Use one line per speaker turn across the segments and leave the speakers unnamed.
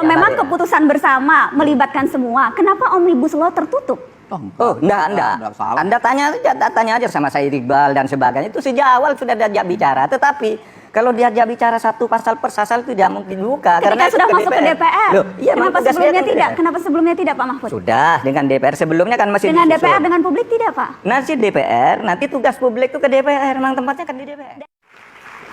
Memang keputusan bersama melibatkan semua, kenapa Omnibus Law tertutup?
Enggak. Anda tanya aja sama Said Iqbal dan sebagainya. Itu sejak awal sudah diajak bicara. Tetapi kalau diajak bicara satu pasal per pasal itu tidak mungkin buka.
Ketika
karena
sudah masuk ke DPR.
Loh, iya,
kenapa sebelumnya tidak? Kenapa sebelumnya tidak, Pak Mahfud?
Sudah dengan DPR sebelumnya kan masih
dengan
disusun.
DPR dengan publik tidak, Pak?
Nanti DPR, nanti tugas publik itu ke DPR. Memang tempatnya kan di DPR.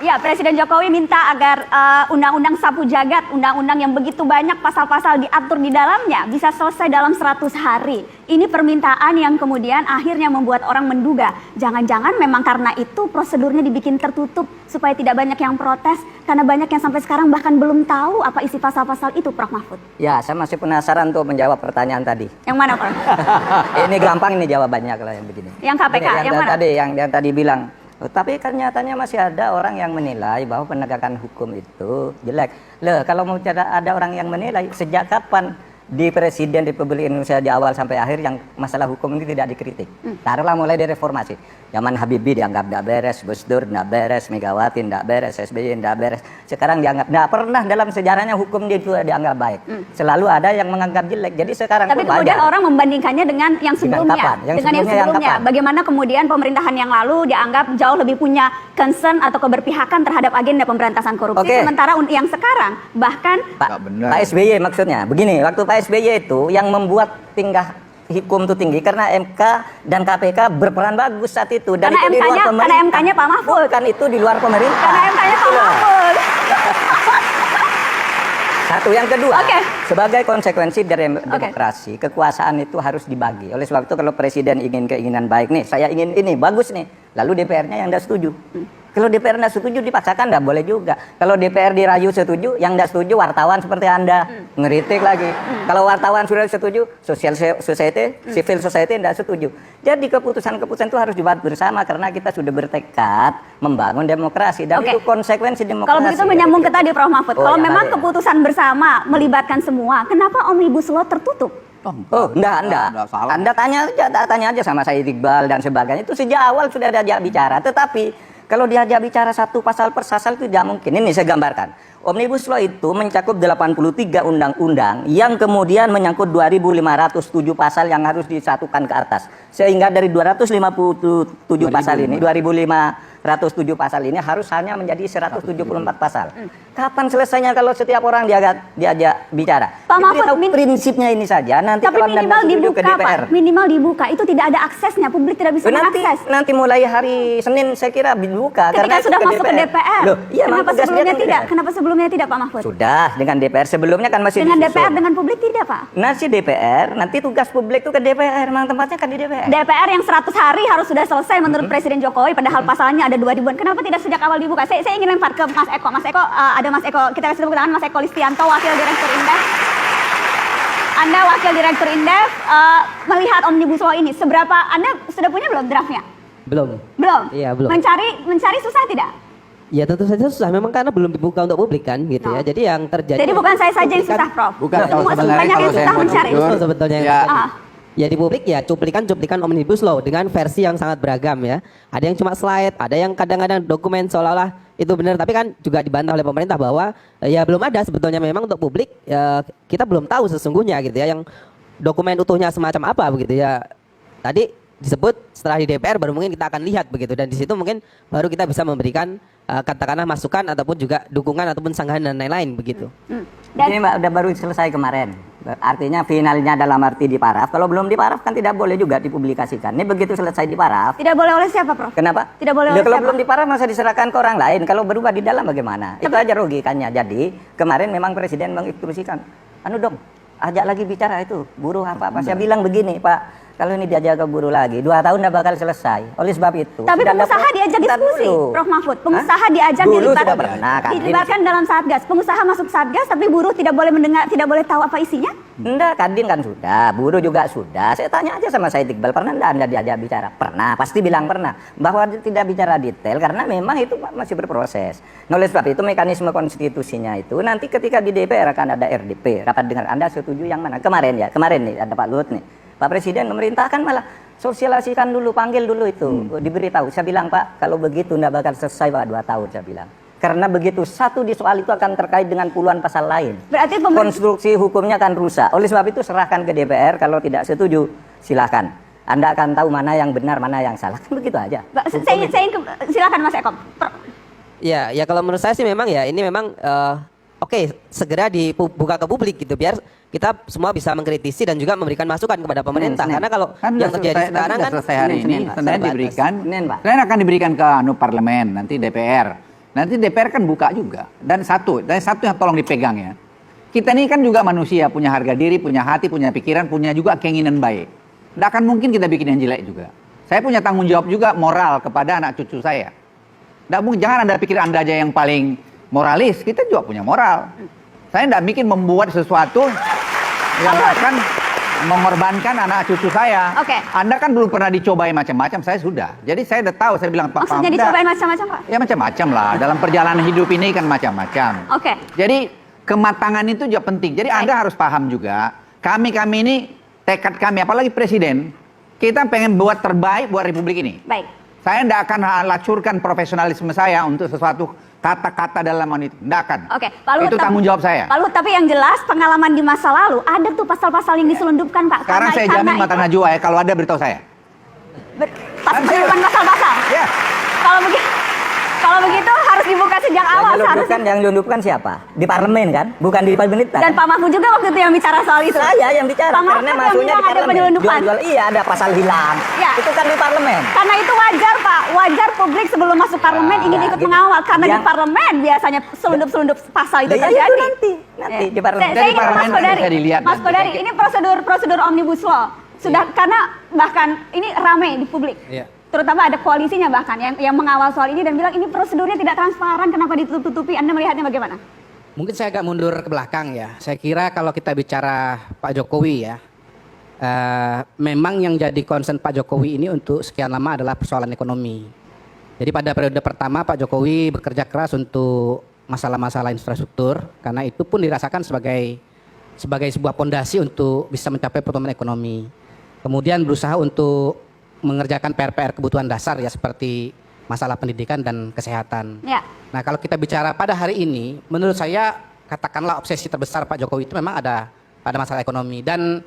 Ya, Presiden Jokowi minta agar undang-undang sapu jagat, undang-undang yang begitu banyak pasal-pasal diatur di dalamnya bisa selesai dalam 100 hari. Ini permintaan yang kemudian akhirnya membuat orang menduga, jangan-jangan memang karena itu prosedurnya dibikin tertutup supaya tidak banyak yang protes, karena banyak yang sampai sekarang bahkan belum tahu apa isi pasal-pasal itu, Prof. Mahfud.
Ya, saya masih penasaran untuk menjawab pertanyaan tadi.
Yang mana, Prof?
Ini gampang ini jawabannya kalau yang begini.
Yang KPK, yang mana?
Yang tadi bilang. Tapi kan nyatanya masih ada orang yang menilai bahwa penegakan hukum itu jelek. Loh, kalau mau ada orang yang menilai, sejak kapan di Presiden Republik Indonesia di awal sampai akhir yang masalah hukum ini tidak dikritik? Taruhlah mulai dari reformasi. Zaman Habibie dianggap tidak beres, Gus Dur tidak beres, Megawati tidak beres, SBY tidak beres. Sekarang dianggap, tidak pernah dalam sejarahnya hukum itu dianggap baik. Selalu ada yang menganggap jelek. Jadi sekarang
tapi kemudian orang membandingkannya dengan yang sebelumnya. Dengan yang sebelumnya. Bagaimana kemudian pemerintahan yang lalu dianggap jauh lebih punya concern atau keberpihakan terhadap agenda pemberantasan korupsi. Sementara yang sekarang bahkan
Pak SBY maksudnya. Begini, waktu Pak SBY itu yang membuat tingkah hukum itu tinggi karena MK dan KPK berperan bagus saat itu. Dan
karena MK-nya Pak Mahfud.
Bukan itu di luar pemerintah.
Karena MK-nya Pak Mahfud.
Satu, yang kedua, sebagai konsekuensi dari demokrasi, kekuasaan itu harus dibagi. Oleh sebab itu kalau presiden ingin keinginan baik nih, saya ingin ini bagus nih, lalu DPR-nya yang tidak setuju. Kalau DPR tidak setuju dipaksakan tidak boleh juga. Kalau DPR dirayu setuju, yang tidak setuju wartawan seperti Anda ngeritik lagi. Kalau wartawan sudah setuju, civil society tidak setuju. Jadi keputusan-keputusan itu harus dibuat bersama karena kita sudah bertekad membangun demokrasi dan itu konsekuensi demokrasi.
Kalau begitu menyambung ke tadi, Prof. Mahfud. Kalau memang keputusan bersama melibatkan semua, kenapa Omnibus Law tertutup?
Enggak. Anda tanya aja sama Said Iqbal dan sebagainya. Itu sejak awal sudah diajak bicara. Tetapi kalau diajak bicara satu pasal per pasal itu tidak mungkin. Ini saya gambarkan. Omnibus Law itu mencakup 83 undang-undang yang kemudian menyangkut 2.507 pasal yang harus disatukan ke atas. Sehingga dari 257 pasal ini, 2.507 pasal ini harus hanya menjadi 174 pasal. Kapan selesainya kalau setiap orang diajak bicara?
Pak Mahfud,
prinsipnya ini saja. Nanti
tapi
kalau
minimal dibuka,
ke DPR.
Pak. Minimal dibuka. Itu tidak ada aksesnya. Publik tidak bisa mengakses.
Nanti mulai hari Senin saya kira dibuka.
Ketika sudah masuk ke DPR.
Loh, iya,
kenapa sebelumnya tidak? Kenapa sebelumnya tidak, Pak Mahfud?
Sudah dengan DPR sebelumnya kan masih
dengan
disusun.
DPR dengan publik tidak, Pak?
Nanti DPR, nanti tugas publik itu ke DPR. Memang tempatnya kan di DPR.
DPR yang 100 hari harus sudah selesai menurut Presiden Jokowi, padahal pasalnya ada 2 ribuan. Kenapa tidak sejak awal dibuka? Saya ingin lempar ke Mas Eko. Mas Eko, ada Mas Eko. Kita kasih tepuk tangan Mas Eko Listianto, Wakil Direktur Indef. Anda Wakil Direktur Indef, melihat Omnibus Law ini, seberapa Anda sudah punya belum draftnya?
Belum. Iya, belum.
Mencari susah tidak?
Ya tentu saja susah, memang karena belum dibuka untuk publik kan gitu ya. Jadi yang terjadi.
Jadi bukan saya saja yang susah, Prof.
Bukan, kalau sebenarnya
banyak yang susah mencari.
Sebetulnya ya di publik ya cuplikan Omnibus Law dengan versi yang sangat beragam ya. Ada yang cuma slide, ada yang kadang-kadang dokumen seolah-olah itu benar, tapi kan juga dibantah oleh pemerintah bahwa ya belum ada sebetulnya memang untuk publik ya, kita belum tahu sesungguhnya gitu ya yang dokumen utuhnya semacam apa begitu ya. Tadi disebut setelah di DPR baru mungkin kita akan lihat begitu, dan di situ mungkin baru kita bisa memberikan katakanlah masukan ataupun juga dukungan ataupun sanggahan dan lain-lain begitu.
Ini Mbak udah baru selesai kemarin. Artinya finalnya dalam arti diparaf. Kalau belum diparaf kan tidak boleh juga dipublikasikan. Ini begitu selesai diparaf.
Tidak boleh oleh siapa, Prof?
Kenapa?
Tidak boleh oleh
kalau
siapa?
belum diparaf masa diserahkan ke orang lain. Kalau berubah di dalam bagaimana? Itu aja logikanya. Jadi kemarin memang Presiden menginstruksikan, ajak lagi bicara itu buruh apa-apa. Saya bilang begini, Pak. Kalau ini diajak ke buruh lagi, 2 tahun tidak bakal selesai. Oleh sebab itu.
Tapi pengusaha diajak diskusi, Prof. Mahfud. Pengusaha diajak dilibatkan dalam Satgas. Pengusaha masuk Satgas, tapi buruh tidak boleh mendengar, tidak boleh tahu apa isinya?
Enggak, Kadin kan sudah, buruh juga sudah. Saya tanya aja sama Said Iqbal, pernah enggak Anda diajak bicara? Pernah, pasti bilang pernah. Bahwa tidak bicara detail karena memang itu masih berproses. Nah, oleh sebab itu mekanisme konstitusinya itu nanti ketika di DPR akan ada RDP, rapat dengar. Anda setuju yang mana? Kemarin nih ada Pak Luhut nih. Pak Presiden memerintahkan malah sosialisasikan dulu, panggil dulu itu, diberitahu. Saya bilang, Pak, kalau begitu enggak bakal selesai Pak 2 tahun, saya bilang. Karena begitu satu di soal itu akan terkait dengan puluhan pasal lain.
Berarti
Konstruksi hukumnya akan rusak. Oleh sebab itu serahkan ke DPR, kalau tidak setuju silahkan. Anda akan tahu mana yang benar, mana yang salah. Kan begitu aja.
Silakan Mas Eko.
Ya kalau menurut saya sih memang ya ini memang oke, segera dibuka ke publik gitu biar kita semua bisa mengkritisi dan juga memberikan masukan kepada pemerintah. Karena kalau yang terjadi sekarang kan
selesai hari ini, Senin diberikan,
Senin, Pak.
Senin akan diberikan ke parlemen, nanti DPR. Nanti DPR kan buka juga. Dan satu yang tolong dipegang ya. Kita ini kan juga manusia, punya harga diri, punya hati, punya pikiran, punya juga keinginan baik. Tidak akan mungkin kita bikin yang jelek juga. Saya punya tanggung jawab juga moral kepada anak cucu saya. Tidak mungkin, jangan Anda pikir Anda aja yang paling moralis, kita juga punya moral. Saya tidak bikin membuat sesuatu yang akan mengorbankan anak cucu saya.
Oke.
Anda kan belum pernah dicobai macam-macam, saya sudah. Jadi saya udah tahu, saya bilang Pak.
Maksudnya dicobain macam-macam, Pak?
Ya macam-macam lah. Dalam perjalanan hidup ini kan macam-macam.
Oke.
Jadi kematangan itu juga penting. Jadi Anda harus paham juga, kami ini tekad kami, apalagi presiden, kita pengen buat terbaik buat Republik ini.
Baik.
Saya tidak akan lacurkan profesionalisme saya untuk sesuatu kata-kata dalam itu. Tidak akan.
Oke, Pak Luhut,
itu tanggung jawab saya.
Pak Luhut, tapi yang jelas pengalaman di masa lalu ada tuh pasal-pasal yang diselundupkan, Pak.
Sekarang saya jamin mata Najwa ya, kalau ada beritahu saya.
Selundupan pasal-pasal.
Ya.
Kalau begitu harus dibuka sejak awal seharusnya.
Yang dilundupkan siapa? Di parlemen kan? Bukan di pemerintah.
Dan Pak Mahfud juga waktu itu yang bicara soal itu.
Saya yang bicara,
Pak Mahfud
karena
yang
masuknya
bilang
di
ada
parlemen.
penyelundupan.
Iya, ada pasal hilang.
Ya.
Itu kan di parlemen.
Karena itu wajar, Pak. Wajar publik sebelum masuk parlemen ingin ikut
gitu.
mengawal. Karena di
Yang-
parlemen biasanya selundup-selundup pasal itu
Ya,
terjadi.
itu nanti di parlemen.
Saya
Jadi
ingin
parlemen
Mas Kodari,
bisa dilihat
Mas
nanti.
Kodari, ini prosedur Omnibus Law. Sudah karena bahkan ini ramai di publik.
Iya.
Terutama ada koalisinya bahkan yang mengawal soal ini dan bilang ini prosedurnya tidak transparan, kenapa ditutup-tutupi? Anda melihatnya bagaimana?
Mungkin saya agak mundur ke belakang ya. Saya kira kalau kita bicara Pak Jokowi ya, memang yang jadi concern Pak Jokowi ini untuk sekian lama adalah persoalan ekonomi. Jadi pada periode pertama Pak Jokowi bekerja keras untuk masalah-masalah infrastruktur, karena itu pun dirasakan sebagai sebuah pondasi untuk bisa mencapai pertumbuhan ekonomi. Kemudian berusaha untuk mengerjakan PR-PR kebutuhan dasar ya seperti masalah pendidikan dan kesehatan.
Ya.
Nah kalau kita bicara pada hari ini, menurut saya katakanlah obsesi terbesar Pak Jokowi itu memang ada pada masalah ekonomi. Dan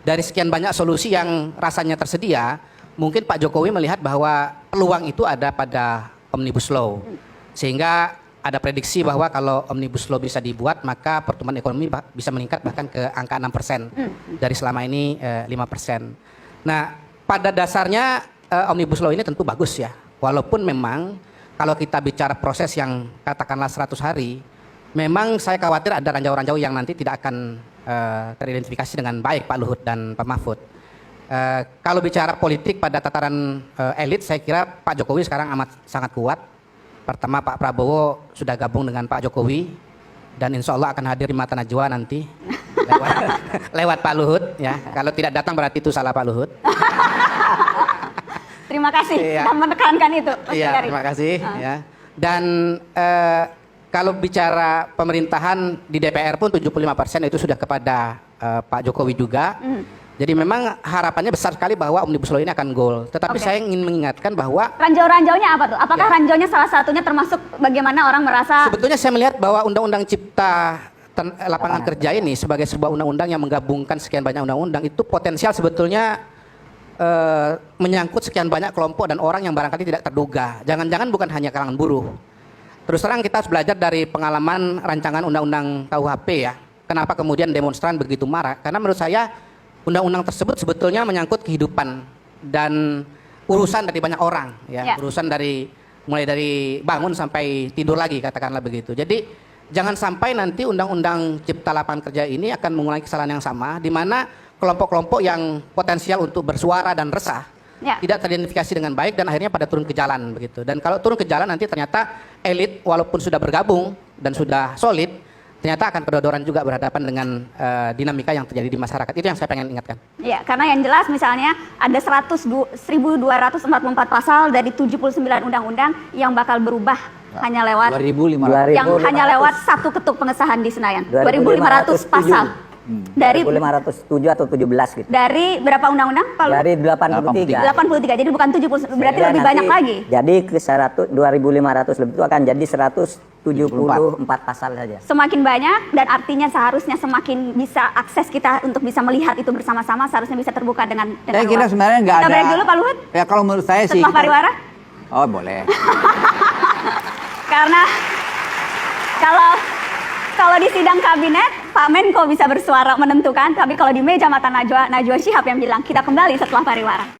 dari sekian banyak solusi yang rasanya tersedia, mungkin Pak Jokowi melihat bahwa peluang itu ada pada Omnibus Law. Sehingga ada prediksi bahwa kalau Omnibus Law bisa dibuat, maka pertumbuhan ekonomi bisa meningkat bahkan ke angka 6%. Dari selama ini 5%. Nah pada dasarnya Omnibus Law ini tentu bagus ya. Walaupun memang kalau kita bicara proses yang katakanlah 100 hari, memang saya khawatir ada ranjau-ranjau yang nanti tidak akan teridentifikasi dengan baik Pak Luhut dan Pak Mahfud. Kalau bicara politik pada tataran elit, saya kira Pak Jokowi sekarang sangat kuat. Pertama Pak Prabowo sudah gabung dengan Pak Jokowi dan insya Allah akan hadir di Mata Najwa nanti lewat Pak Luhut ya. Kalau tidak datang berarti itu salah Pak Luhut.
Terima kasih
Iya.
sudah menekankan itu, Mas
Iya,
Kodari.
terima kasih ya. Dan kalau bicara pemerintahan di DPR pun 75% itu sudah kepada Pak Jokowi juga. Jadi memang harapannya besar sekali bahwa Omnibus Law ini akan goal. Tetapi
Oke.
saya ingin mengingatkan bahwa
Ranjau-ranjaunya apa tuh? Apakah
Ya.
ranjaunya salah satunya termasuk bagaimana orang merasa
sebetulnya saya melihat bahwa Undang-Undang Cipta Lapangan Kerja ini sebagai sebuah undang-undang yang menggabungkan sekian banyak undang-undang itu potensial sebetulnya menyangkut sekian banyak kelompok dan orang yang barangkali tidak terduga. Jangan-jangan bukan hanya kalangan buruh. Terus terang kita harus belajar dari pengalaman rancangan undang-undang KUHP ya. Kenapa kemudian demonstran begitu marah? Karena menurut saya undang-undang tersebut sebetulnya menyangkut kehidupan dan urusan dari banyak orang ya.
Ya.
Urusan mulai dari bangun sampai tidur lagi katakanlah begitu. Jadi jangan sampai nanti undang-undang Cipta Lapangan Kerja ini akan mengulangi kesalahan yang sama di mana kelompok-kelompok yang potensial untuk bersuara dan resah
Ya.
tidak teridentifikasi dengan baik dan akhirnya pada turun ke jalan begitu. Dan kalau turun ke jalan nanti ternyata elit walaupun sudah bergabung dan sudah solid, ternyata akan kedodoran juga berhadapan dengan dinamika yang terjadi di masyarakat. Itu yang saya pengen ingatkan.
Ya, karena yang jelas misalnya ada 1.244 pasal dari 79 undang-undang yang bakal berubah hanya lewat
2.500.
yang hanya lewat satu ketuk pengesahan di Senayan. 2.500 pasal. Dari
507 atau 17 gitu.
dari berapa undang-undang? Kalau
Dari 83.
83, jadi bukan 70, berarti
Sehingga
lebih
nanti
banyak lagi.
Jadi ke 2.500 lebih itu akan jadi 174 pasal saja.
Semakin banyak dan artinya seharusnya semakin bisa akses kita untuk bisa melihat itu bersama-sama, seharusnya bisa terbuka dengan
Saya kira
luas.
sebenarnya nggak
Kita
ada.
break dulu Pak Luhut,
Ya kalau menurut saya sih.
setelah pariwara.
Oh boleh.
Karena kalau di sidang kabinet Pak Menko bisa bersuara menentukan, tapi kalau di meja mata Najwa Shihab yang bilang. Kita kembali setelah pariwara.